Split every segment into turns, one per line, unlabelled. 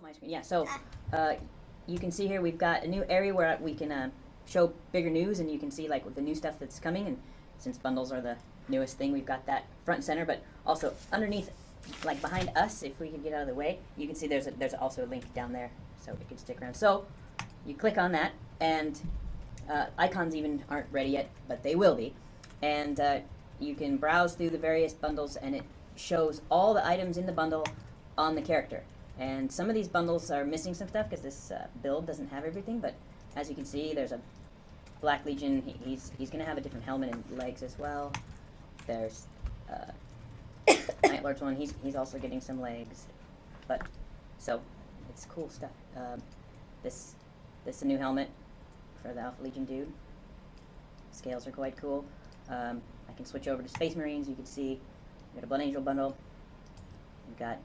My screen. Yeah, so you can see here we've got a new area where we can show bigger news, and you can see like with the new stuff that's coming. And since bundles are the newest thing, we've got that front and center. But also underneath, like behind us, if we can get out of the way, you can see there's also a link down there, so it can stick around. So you click on that, and icons even aren't ready yet, but they will be. And you can browse through the various bundles, and it shows all the items in the bundle on the character. And some of these bundles are missing some stuff because this build doesn't have everything, but as you can see, there's a Black Legion. He's going to have a different helmet and legs as well. There's Night Lord's one. He's also getting some legs, but so it's cool stuff. This is a new helmet for the Alpha Legion dude. Scales are quite cool. I can switch over to Space Marines. You can see we got a Blood Angel bundle. We've got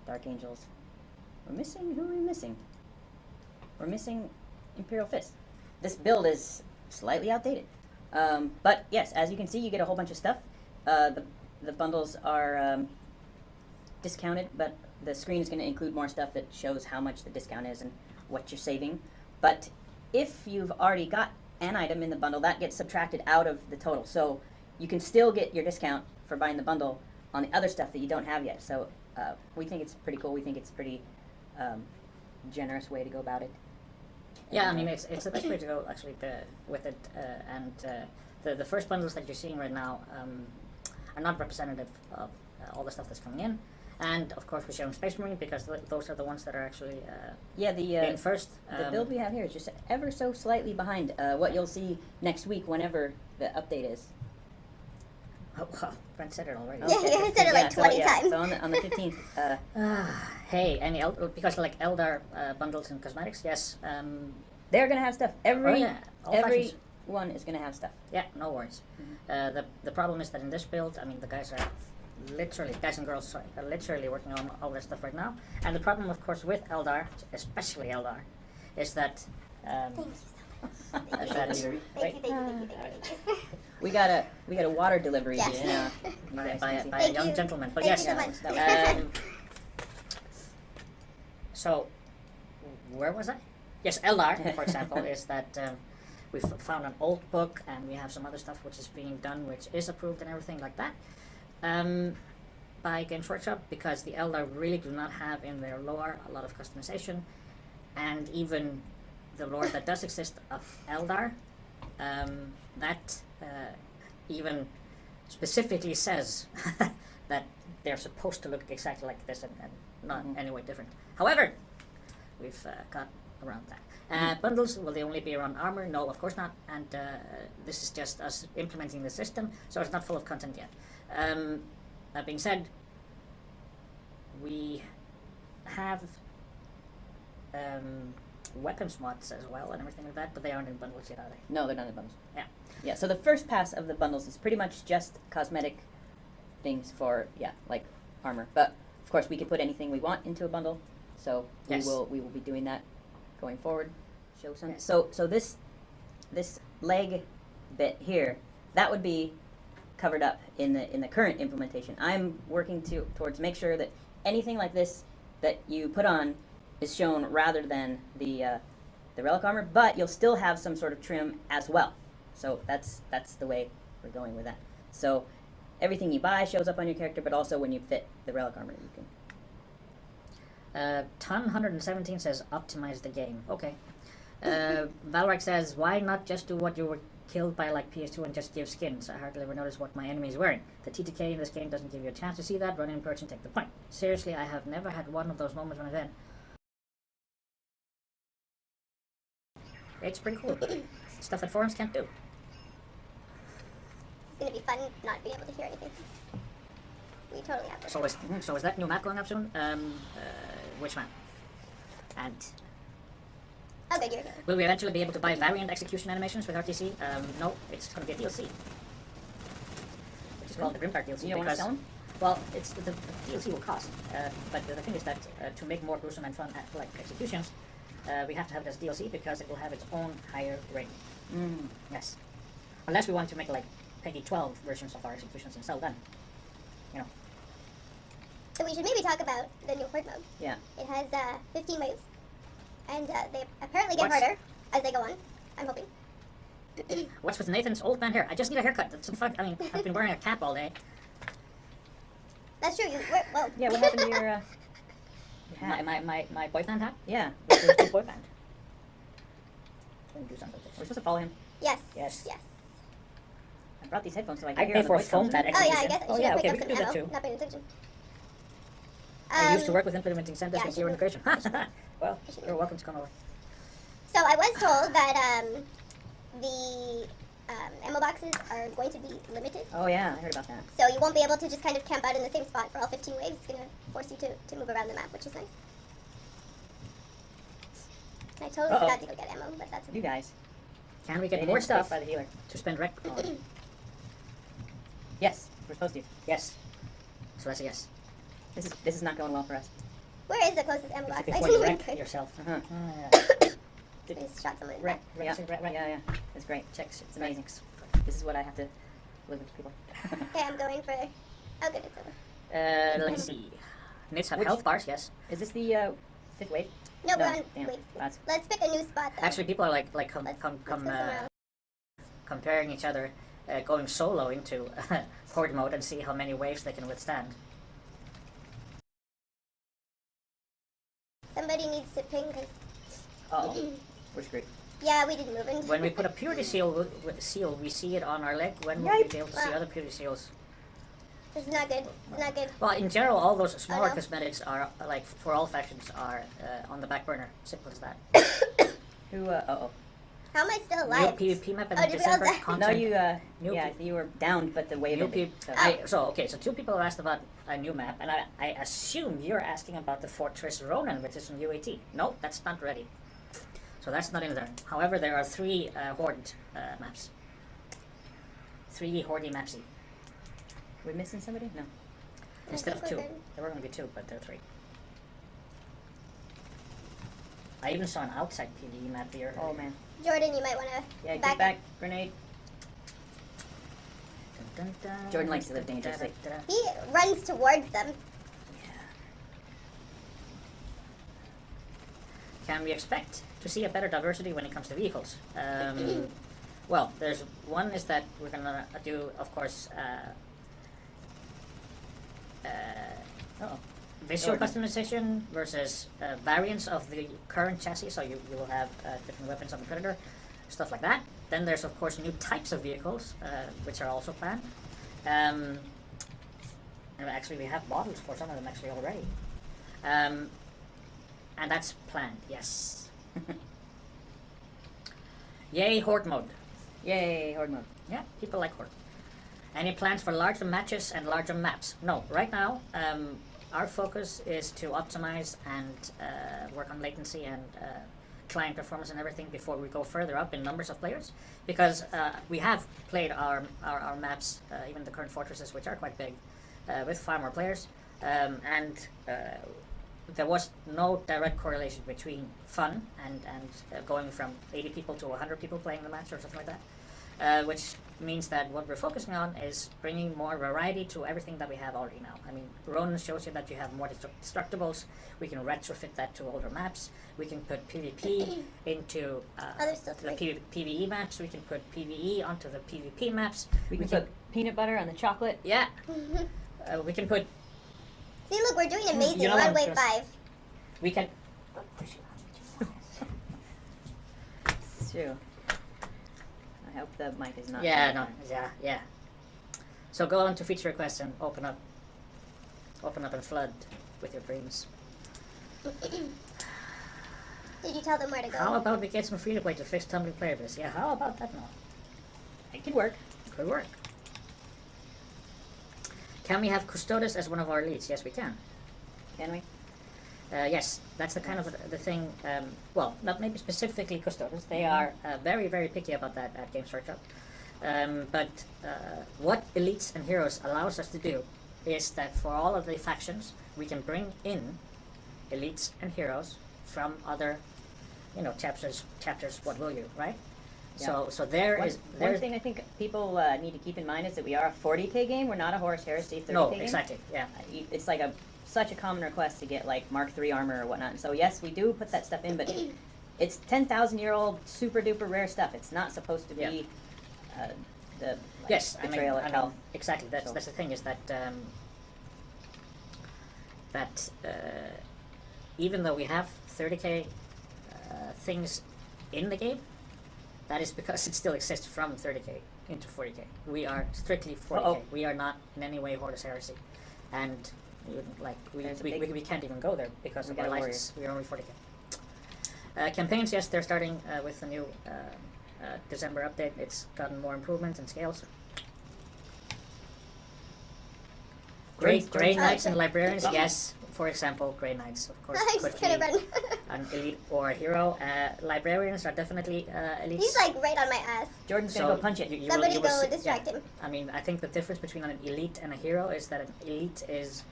Dark Angels. We're missing, who are we missing? We're missing Imperial Fist. This build is slightly outdated. But yes, as you can see, you get a whole bunch of stuff. The bundles are discounted, but the screen is going to include more stuff that shows how much the discount is and what you're saving. But if you've already got an item in the bundle, that gets subtracted out of the total. So you can still get your discount for buying the bundle on the other stuff that you don't have yet. So we think it's pretty cool. We think it's a pretty generous way to go about it.
Yeah, I mean, it's the best way to go, actually, with it. The first bundles that you're seeing right now are not representative of all the stuff that's coming in. And, of course, we're showing Space Marine because those are the ones that are actually in first.
The build we have here is just ever so slightly behind what you'll see next week whenever the update is.
Oh, well, Brent said it already.
Okay, yeah, he said it like 20 times.
So on the 15th.
Hey, any because like Eldar bundles and cosmetics, yes.
They're going to have stuff. Every
one
is going to have stuff.
Yeah, no worries. Mm-hmm. The problem is that in this build, I mean, the guys are literally, guys and girls, sorry, are literally working on all this stuff right now. And the problem, of course, with Eldar, especially Eldar, is that...
Thank you so much. Thank you.
We got a water delivery.
Yes.
by a young gentleman. But
Thank
yes.
you so much.
So, where was I? Yes, Eldar, for example, is that we found an old book, and we have some other stuff which is being done, which is approved and everything like that, by Games Workshop, because the Eldar really do not have in their lore a lot of customization, and even the lore that does exist of Eldar, that even specifically says that they're supposed to look exactly like this and not any way different. However, we've got around that. Bundles, will they only be around armor? No, of course not. And this is just us implementing the system, so it's not full of content yet. That being said, we have weapons mods as well and everything like that, but they aren't in bundles yet, are they?
No, they're not in bundles.
Yeah.
Yeah, so the first pass of the bundles is pretty much just cosmetic things for, like armor. But, of course, we can put anything we want into a bundle, so
yes.
we will be doing that going forward. Show some.
Yes.
So this leg bit here, that would be covered up in the current implementation. I'm working towards make sure that anything like this that you put on is shown rather than the relic armor, but you'll still have some sort of trim as well. So that's the way we're going with that. So everything you buy shows up on your character, but also when you fit the relic armor, you can.
Ton 117 says optimize the game. Okay. Valrak says, why not just do what you were killed by like PS2 and just give skins? I hardly ever notice what my enemy is wearing. The TTK in this game doesn't give you a chance to see that. Run in perch and take the point. Seriously, I have never had one of those moments when I then. It's pretty cool. Stuff that forums can't do.
It's gonna be fun not being able to hear anything. We totally have to.
So is that new map going up soon? Which map? And
Oh, good, you're here.
will we eventually be able to buy variant execution animations with RTC? No, it's going to be a DLC, which is called the Grimdark DLC.
You don't want to sell them?
Well, it's the DLC will cost, but the thing is that to make more gruesome and fun like executions, we have to have it as DLC because it will have its own higher rating. Yes, unless we want to make like Peggy 12 versions of our executions and sell them, you know.
So we should maybe talk about the new horde mode.
Yeah.
It has 15 waves, and they apparently get
What's-
harder as they go on. I'm hoping.
What's with Nathan's old man hair? I just need a haircut. That's some fun. I mean, I've been wearing a cap all day.
That's true. Well,
Yeah, what happened to your hat?
My boyfriend hat?
Yeah.
With his boyfriend. Let me do something with this.
We're supposed to follow him.
Yes.
Yes.
Yes.
I brought these headphones so I
I'd
can hear
pay
on the
for a
voice
phone
content.
pad
Oh yeah, I
exhibition.
guess I
Oh
should
yeah,
have
okay,
picked
we
up
can do
some
that
ammo.
too.
Not paying attention.
I used to work with implementing centers
yeah,
with
I
zero
should
integration. Well,
I should
you're welcome to come over.
So I was told that the ammo boxes are going to be limited.
Oh yeah, I heard about that.
So you won't be able to just kind of camp out in the same spot for all 15 waves. It's going to force you to move around the map, which is nice. I totally
Uh-oh.
forgot to go get ammo, but that's okay.
You guys.
Can we
They
get more
didn't stick
stuff
by the healer.
to spend rec on?
Yes, we're supposed to.
Yes. So that's a yes.
This is not going well for us.
Where is the closest ammo box? I
Before you
didn't
wreck
even
yourself.
Uh-huh.
I just shot someone in the
Wreck,
back.
Yeah.
wreck.
Yeah, yeah. It's great.
Checks.
It's amazing. This is what I have to live with people.
Okay, I'm going for... Oh, good, it's over.
Let's see. Nits have
Which-
health bars, yes.
Is this the fifth wave?
No,
No,
we're on...
damn.
Wait.
That's-
Let's pick a new spot, though.
Actually, people are like
let's go somewhere else.
comparing each other, going solo into horde mode and see how many waves they can withstand.
Somebody needs to ping, because...
Uh-oh. We're screwed.
Yeah, we didn't move in.
When we put a purity seal, we see it on our leg. When will we be able to see
Yikes.
other purity seals?
This is not good. It's not good.
Well, in general, all those smaller
no.
cosmetics are like for all factions are on the back burner. Simple as that.
Who? Uh-oh.
How am I still
New
alive?
PvP map in
Oh, did we all
December.
die?
No,
Content.
you.
New
Yeah,
P-
you were downed, but the wave
New
ended.
P-
So.
so two people asked about a new map, and I assume you're asking about the Fortress Ronan, which is from UAT. No, that's not ready. So that's not in there. However, there are 3 Horde maps. 3 Horde mapsy.
We missing somebody? No.
I
Instead of
think
2.
we're good.
There were going to be 2, but there are 3. I even saw an outside PvE map here.
Oh man.
Jordan, you might want to
Yeah, get back. Grenade.
Dun, dun, dun,
Jordan likes to live
dun, dun,
dangerously.
dun, dun.
He runs towards them.
Can we expect to see a better diversity when it comes to vehicles? Well, there's one is that we're gonna do, of course,
Uh-oh.
visual
Jordan.
customization versus variants of the current chassis. So you will have different weapons on the Predator, stuff like that. Then there's of course new types of vehicles, which are also planned. And actually, we have models for some of them actually already. And that's planned, yes. Yay, Horde mode.
Yay, horde mode.
Yeah, people like Horde. Any plans for larger matches and larger maps? No, right now, our focus is to optimize and work on latency and client performance and everything before we go further up in numbers of players. Because we have played our maps, even the current fortresses, which are quite big, with far more players. And there was no direct correlation between fun and going from 80 people to 100 people playing the match or something like that, which means that what we're focusing on is bringing more variety to everything that we have already now. I mean, Ronan shows you that you have more destructibles. We can retrofit that to older maps. We can put PvP into
there's still
the PvE maps. We can put PvE onto the PvP maps.
We can put peanut butter on the chocolate.
Yeah. We can put.
See, look, we're doing amazing.
You know
We're on
what,
wave
Chris?
5.
We can.
It's true. I hope the mic is not.
Yeah, no, yeah. So go on to feature requests and open up and flood with your dreams.
Did you tell them where to go?
How about we get some free to play to fix tumbling player base? Yeah, how about that now?
It could work.
Could work. Can we have Custodes as one of our leads? Yes, we can.
Can we?
Yes, that's the kind of the thing. Well, not maybe specifically Custodes. They are very, very picky about that at Games Workshop. But what elites and heroes allows us to do is that for all of the factions, we can bring in elites and heroes from other, chapters. What will you, right?
Yeah.
So there
One,
is
one thing I think people need to keep in mind is that we are a 40k game. We're not a Horus Heresy 30k
no
game.
exactly, yeah.
It's like a such a common request to get like Mark III armor or whatnot. And so yes, we do put that stuff in, but it's 10,000-year-old super duper rare stuff. It's not supposed to be the like,
Yes,
betrayal
I mean,
itself.
exactly. That's
So-
that's the thing is that even though we have 30k things in the game, that is because it still exists from 30k into 40k. We are strictly 40k.
Uh-oh.
We are not in any way Horus Heresy, and
There's a
we
big-
can't even go there because
We
of our
got a
license. We are only 40k. Campaigns, yes, they're starting with the new December update. It's gotten more improvements and scales. Grey Knights and Librarians, yes. For example, Grey Knights, of course,
I'm
could
just gonna
be
run.
an elite or a hero. Librarians are definitely elites.
He's like right on my ass.
Jordan's gonna go punch it.
you
Somebody
will
go
see-
distract
yeah.
him.
I mean, I think the difference between an elite and a hero is that an elite is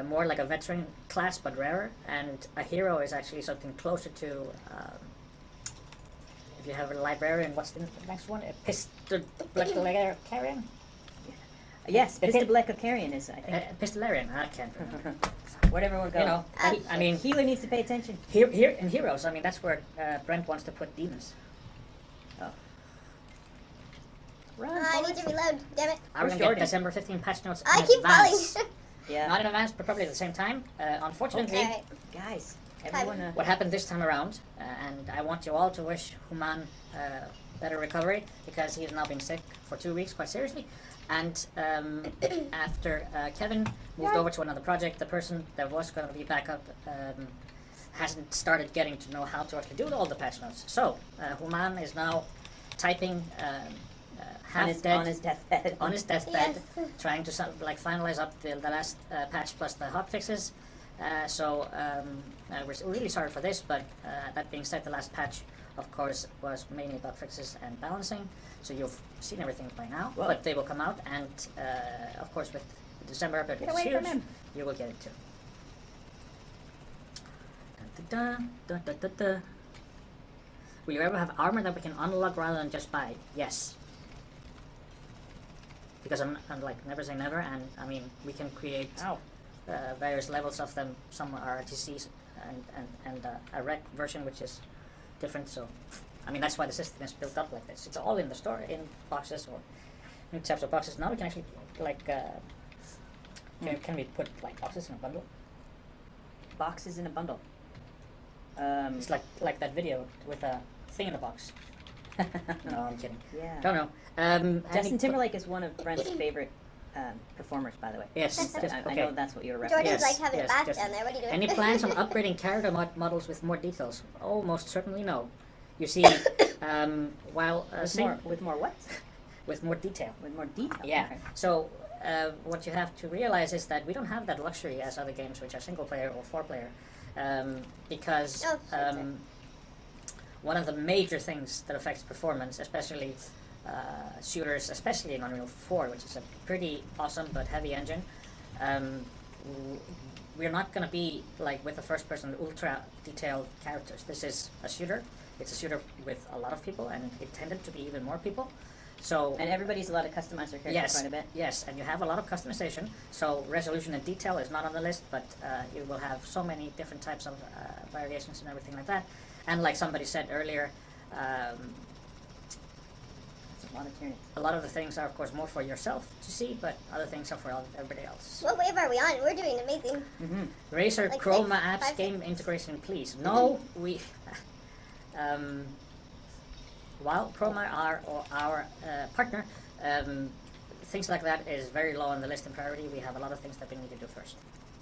more like a veteran class but rarer, and a hero is actually something closer to. If you have a librarian, what's the next one? A pistolarian?
Yes,
The pit-
Pistolarian is, I think.
Pistolarian, I can't remember.
Whatever we'll go.
You know, I mean,
Healer needs to pay attention.
here in Heroes, I mean, that's where Brent wants to put demons.
Oh. Run,
I need to
Forrest.
reload. Damn it.
Are we
Where's
gonna get
Jordan?
December 15 patch notes
I
in
keep
advance?
falling.
Yeah.
Not in advance, but probably at the same time. Unfortunately,
Alright.
Guys, everyone.
what happened this time around, and I want you all to wish Human better recovery, because he has now been sick for 2 weeks, quite seriously. And after Kevin moved over to another project, the person that was going to be back up hasn't started getting to know how to actually do all the patch notes. So Human is now typing half
on his deathbed.
on his deathbed,
Yes.
trying to like finalize up the last patch plus the hotfixes. We're really sorry for this, but that being said, the last patch, of course, was mainly bug fixes and balancing. So you've seen everything by now,
Whoa.
but they will come out, and of course, with the December update,
Get
which is
away from
huge,
him.
you will get it too. Dun, dun, dun, dun, dun. Will you ever have armor that we can unlock rather than just buy? Yes. Because I'm like never say never, and I mean we can create
Ow.
various levels of them. Some are RTCs and a rec version which is different. So I mean that's why the system is built up like this. It's all in the store in boxes or new types of boxes. Now we can actually like can we put like boxes in a bundle?
Boxes in a bundle.
It's like that video with a thing in a box. No, I'm kidding.
Yeah.
Don't know.
Justin Timberlake is one of Brent's favorite performers, by the way.
Yes.
I
okay.
know that's what you were referencing.
Jordan's
Yes,
like having
yes,
a bath
just-
down there. What are you doing?
Any plans on upgrading character models with more details? Oh, most certainly no. You see, while
With more what?
with more detail.
With more detail.
Yeah.
Okay.
So what you have to realize is that we don't have that luxury as other games, which are single player or 4-player, because
Oh, sure.
one of the major things that affects performance, especially shooters, especially in Unreal 4, which is a pretty awesome but heavy engine, we're not going to be like with the first-person ultra detailed characters. This is a shooter. It's a shooter with a lot of people, and it tended to be even more people. So
And everybody's allowed to customize their character
yes,
quite a bit.
yes, and you have a lot of customization. So resolution and detail is not on the list, but you will have so many different types of variations and everything like that. And like somebody said earlier,
That's a lot of tyranny.
a lot of the things are of course more for yourself to see, but other things are for everybody else.
What wave are we on? We're doing amazing.
Mm-hmm.
Razer
Like
Chroma
6,
apps
5,
game
6?
integration, please. No, we. While Chroma are our partner, things like that is very low on the list in priority. We have a lot of things that we need to do first,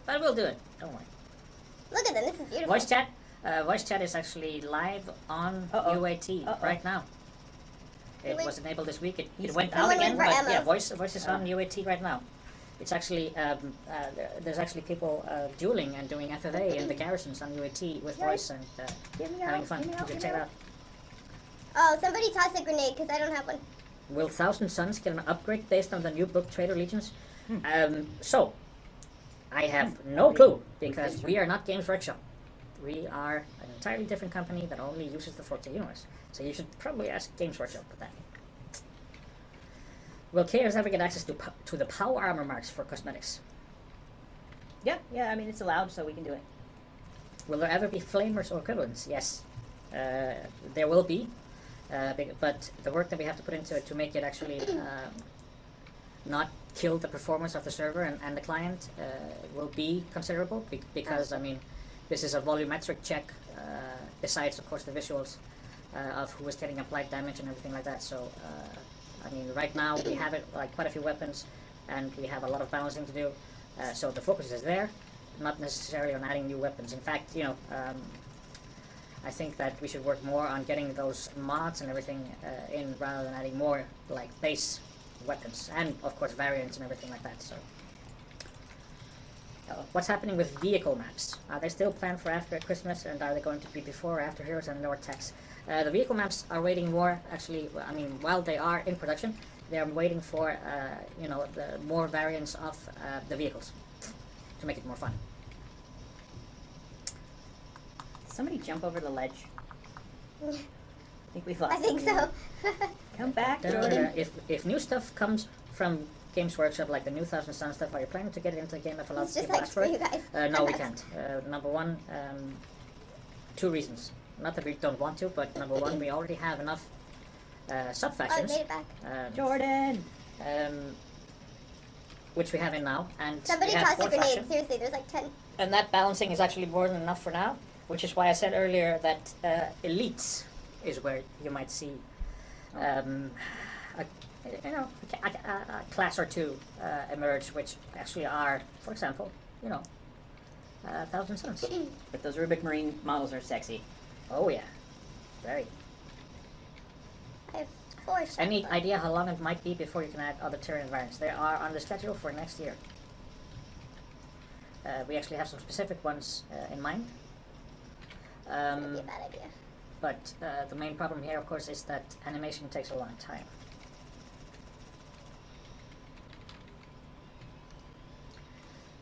but we'll do it. Don't worry.
Look at them. This is beautiful.
Voice chat. Voice chat is actually live on
Uh-oh.
UAT
Uh-oh.
right now. It
Wait.
was enabled this week. It
He's-
went out
Someone
again,
went
but
for ammo.
yeah, voice is on
Oh.
UAT right now. It's actually there's actually people dueling and doing FFA in the garrisons on UAT with voice and
Get me
having
out,
fun.
get me
You
out,
should
get
check
me
it
out.
out.
Oh, somebody toss a grenade because I don't have one.
Will Thousand Suns get an upgrade based on the new book Traitor Legions? So, I have no clue because we are not Games Workshop. We are an entirely different company that only uses the 4K universe. So you should probably ask Games Workshop for that. Will Chaos ever get access to the power armor marks for cosmetics?
Yeah. I mean, it's allowed, so we can do it.
Will there ever be flamers or equivalents? Yes, there will be, but the work that we have to put into it to make it actually not kill the performance of the server and the client will be considerable because, I mean, this is a volumetric check besides, of course, the visuals of who is getting applied damage and everything like that. So, I mean, right now we have it like quite a few weapons and we have a lot of balancing to do. So the focus is there, not necessarily on adding new weapons. In fact, you know, I think that we should work more on getting those mods and everything in rather than adding more like base weapons and of course variants and everything like that. So what's happening with vehicle maps? Are they still planned for after Christmas, and are they going to be before or after Heroes and Vortex? The vehicle maps are waiting more, actually. I mean, while they are in production, they're waiting for you know, the more variants of the vehicles to make it more fun.
Somebody jump over the ledge. I think we've lost.
I think
somebody.
so.
Come back, Jordan.
If new stuff comes from Games Workshop, like the new Thousand Sun stuff, are you planning to get it into the game if allows
It's just
people
like
ask for
for you
it?
guys.
No, we can't. Number one, two reasons. Not that we don't want to, but number one, we already have enough sub
Oh, I
factions,
made it back.
Jordan.
which we have in now, and
Somebody
we have
tossed a
4
grenade.
factions.
Seriously, there's like 10.
And that balancing is actually more than enough for now, which is why I said earlier that elites is where you might see a class or two emerge, which actually are, for example, you know, Thousand Suns.
But those Rubik Marine models are sexy.
Oh yeah, very.
I have 4 shots.
Any idea how long it might be before you can add other terrain variants? They are on the schedule for next year. We actually have some specific ones in mind.
That would be a bad idea.
But the main problem here, of course, is that animation takes a long time.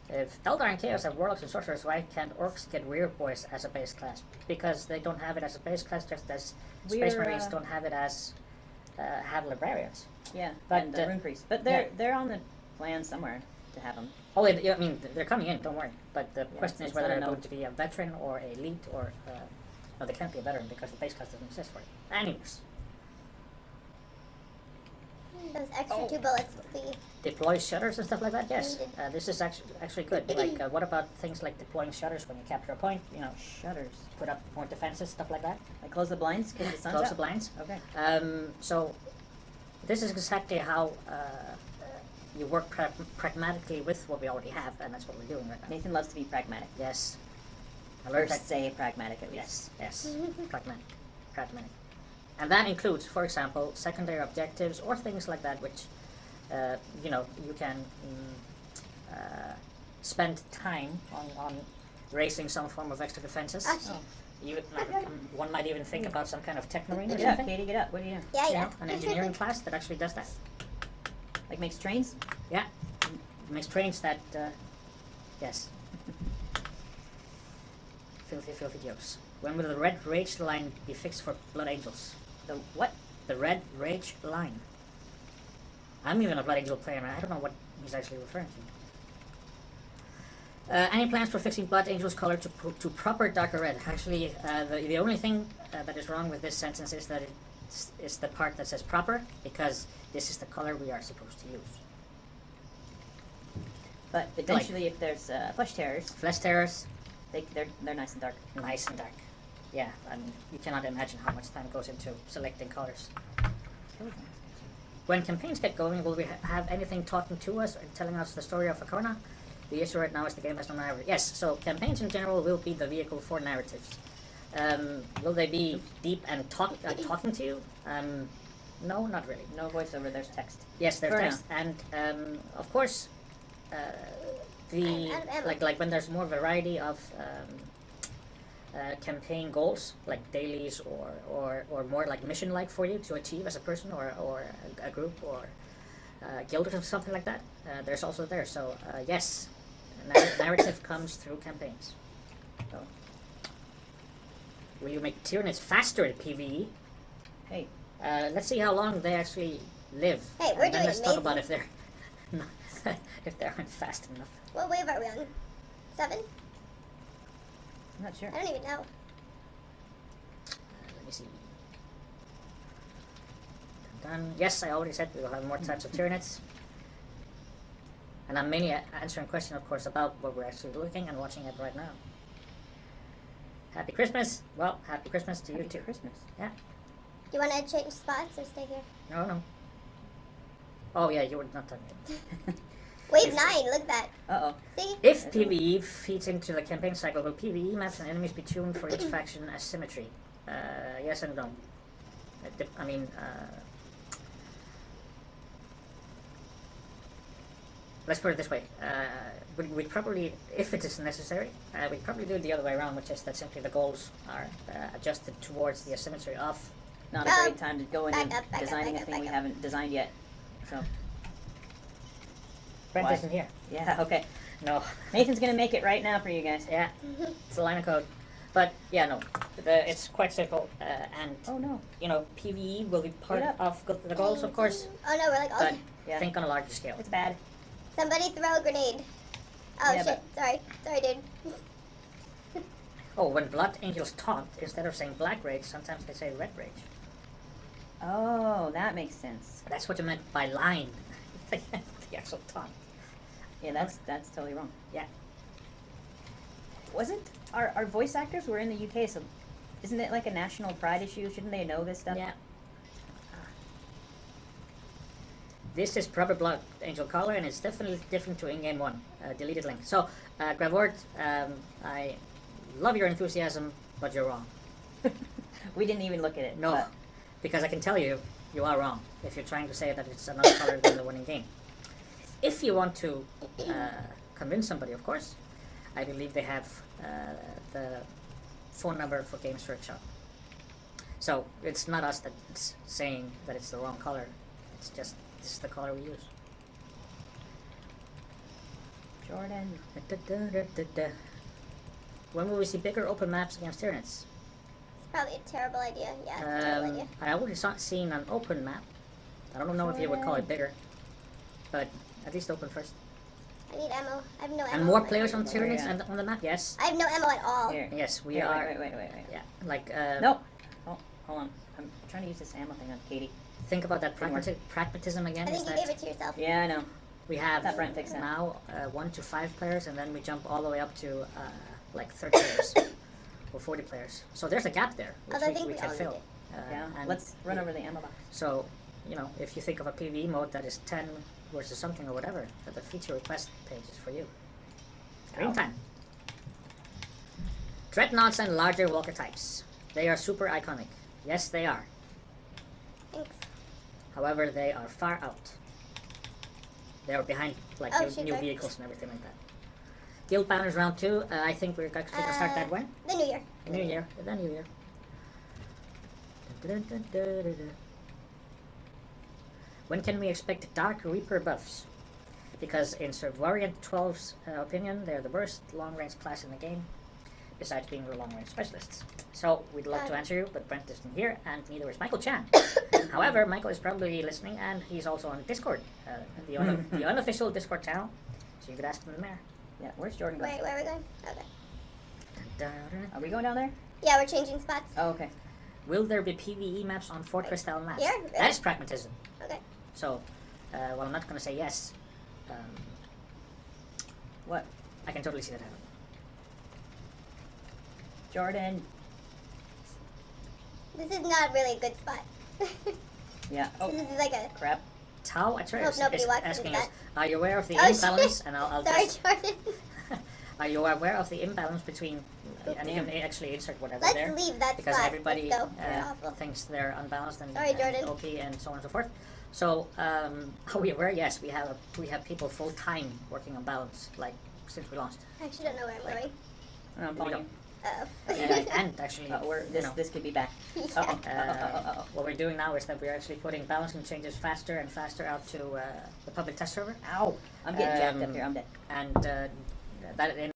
If Eldar and Chaos have Warlocks and Sorcerers, why can't Orcs get Weird Boys as a base class? Because they don't have it as a base class, just as Space Marines don't have it as have Librarians.
Yeah,
But,
and the Rune Priest. But they're on the plan somewhere to have them.
Oh, I mean, they're coming in, don't worry. But the question is
it's
whether they're
unknown.
going to be a veteran or a elite or... no, they can't be a veteran because the base class doesn't exist for it. Anyways,
Those extra 2 bullets will be.
deploy shutters and stuff like that, yes.
Needed.
This is actually good. Like, what about things like deploying shutters when you capture a point? You know,
Shutters.
put up more defenses, stuff like that.
Like close the blinds because the sun's
Close
out.
the blinds.
Okay.
So, this is exactly how you work pragmatically with what we already have, and that's what we're doing right now.
Nathan loves to be pragmatic.
Yes. I
Or
learned that.
say pragmatic at least.
Yes, pragmatic. And that includes, for example, secondary objectives or things like that, which, you know, you can spend time on raising some form of extra defenses.
Oh, shit.
You, one might even think about some kind of tech marine or
Yeah,
something.
Katie, get up. What are you doing?
Yeah,
You
yeah.
know, an engineering class that actually does that.
Like makes trains?
Yeah, makes trains that, yes. Filthy jokes. When will the red rage line be fixed for Blood Angels?
The what?
The red rage line. I'm even a Blood Angel player, and I don't know what he's actually referring to. Any plans for fixing Blood Angel's color to proper darker red? Actually, the only thing that is wrong with this sentence is that it's the part that says proper, because this is the color we are supposed to use.
But eventually, if there's flesh terrors,
Flesh terrors,
they're nice and dark.
nice and dark. Yeah, I mean, you cannot imagine how much time goes into selecting colors. When campaigns get going, will we have anything talking to us and telling us the story of Akona? The issue right now is the game has no narrative. Yes, so campaigns in general will be the vehicle for narratives. Will they be deep and talking to you? No, not really.
No voiceover. There's text.
Yes, there's
For
text, and of course, the
I'm out of ammo.
like when there's more variety of campaign goals, like dailies or more like mission-like for you to achieve as a person or a group or guild or something like that. There's also there. So yes, narrative comes through campaigns. So, will you make Tyranids faster at PvE?
Hey,
Let's see how long they actually live.
Hey, we're
and then
doing
let's talk about
amazing.
if they're if they aren't fast enough.
What wave are we on? 7?
I'm not sure.
I don't even know.
Let me see. Done. Yes, I already said we will have more types of Tyranids. And I'm mainly answering questions, of course, about what we're actually looking and watching at right now. Happy Christmas! Well, happy Christmas to you too.
Christmas.
Yeah.
Do you want to change spots or stay here?
No. Oh yeah, you were not done yet.
Wave 9, look at that.
Uh-oh.
See?
If PvE feeds into the campaign cycle, will PvE maps and enemies be tuned for each faction as symmetry? Yes and no. I mean, let's put it this way. We'd probably, if it is necessary, we'd probably do it the other way around, which is that simply the goals are adjusted towards the asymmetry of.
Not a great time to go into designing a thing we haven't designed yet. So.
Brent
Why?
isn't here.
Yeah, okay.
No.
Nathan's gonna make it right now for you guys.
Yeah, it's a line of code. But yeah, no, it's quite simple, and
Oh no.
you know, PvE will be part
Get
of the goals, of course,
Oh no, we're like all.
but
Yeah.
think on a larger scale.
It's bad.
Somebody throw a grenade. Oh
Yeah,
shit, sorry, dude.
Oh, when Blood Angels taunt, instead of saying Black Rage, sometimes they say Red Rage.
Oh, that makes sense.
That's what you meant by line. The actual taunt.
Yeah, that's totally wrong.
Yeah.
Wasn't our voice actors were in the UK, so isn't it like a national pride issue? Shouldn't they know this stuff?
Yeah. This is proper Blood Angel color, and it's definitely different to in-game one. Deleted link. So, Gravord, I love your enthusiasm, but you're wrong.
We didn't even look at it.
No,
but-
because I can tell you, you are wrong if you're trying to say that it's another color than the one in game. If you want to convince somebody, of course, I believe they have the phone number for Games Workshop. So it's not us that's saying that it's the wrong color. It's just this is the color we use.
Jordan.
When will we see bigger open maps against Tyranids?
It's probably a terrible idea. Yeah, it's a terrible idea.
I already seen an open map. I don't know if you would call it bigger, but at least open first.
I need ammo. I have no ammo.
And more
Like,
players on Tyranids
Yeah.
and on the map, yes.
I have no ammo at all.
Here.
Yes, we
Here,
are.
Wait.
Yeah, like
Nope. Oh, hold on. I'm trying to use this ammo thing on Katie.
think about that
Didn't work.
pragmatism again.
I
Is
think you
that
gave it to yourself.
Yeah, I know.
we have
That Brent fixed that.
now 1 to 5 players, and then we jump all the way up to like 30 players or 40 players. So there's a gap there, which
Although I think
we
we
can
all
fill.
need
Yeah.
And
Let's run over the ammo box.
So, you know, if you think of a PvE mode that is 10 versus something or whatever, the feature request page is for you. Screen time. Dreadnoughts and larger walker types. They are super iconic. Yes, they are.
Thanks.
However, they are far out. They are behind like
Oh,
new
shoot, sorry.
vehicles and everything like that. Guild Banners round 2. I think we're actually going to start that when?
The New Year.
The New Year. The New Year. When can we expect Dark Reaper buffs? Because in Sir Variant 12's opinion, they're the worst long-range class in the game, besides being the long-range specialists. So, we'd love to answer you, but Brent isn't here, and neither is Michael Chan. However, Michael is probably listening, and he's also on Discord, the unofficial Discord channel, so you could ask him there.
Yeah, where's Jordan going?
Wait, where are we going? Okay.
Are we going down there?
Yeah, we're changing spots.
Oh, okay.
Will there be PvE maps on Fortress-style maps?
Here?
That is pragmatism.
Okay.
So, well, I'm not going to say yes.
What?
I can totally see that happening.
Jordan.
This is not really a good spot.
Yeah. Oh,
This is like a.
crap.
Tao Atreus
Hope nobody
is
watches
asking
that.
us, are you aware of the
Oh,
imbalance?
shit.
And I'll
Sorry,
just,
Jordan.
are you aware of the imbalance between, and you can actually insert whatever
Let's
there,
leave that
because
spot.
everybody
Let's go. We're awful.
thinks they're unbalanced and,
Sorry, Jordan.
OP and so on and so forth. So, are we aware? Yes, we have people full time working on balance, like since we launched.
I actually don't know where I'm going.
I'm
We
following
don't.
you.
Uh-oh.
And actually,
This could be back.
Yeah.
what we're doing now is that we're actually putting balancing changes faster and faster out to the public test server,
Ow! I'm getting jacked up
Um,
here. I'm dead.
and that in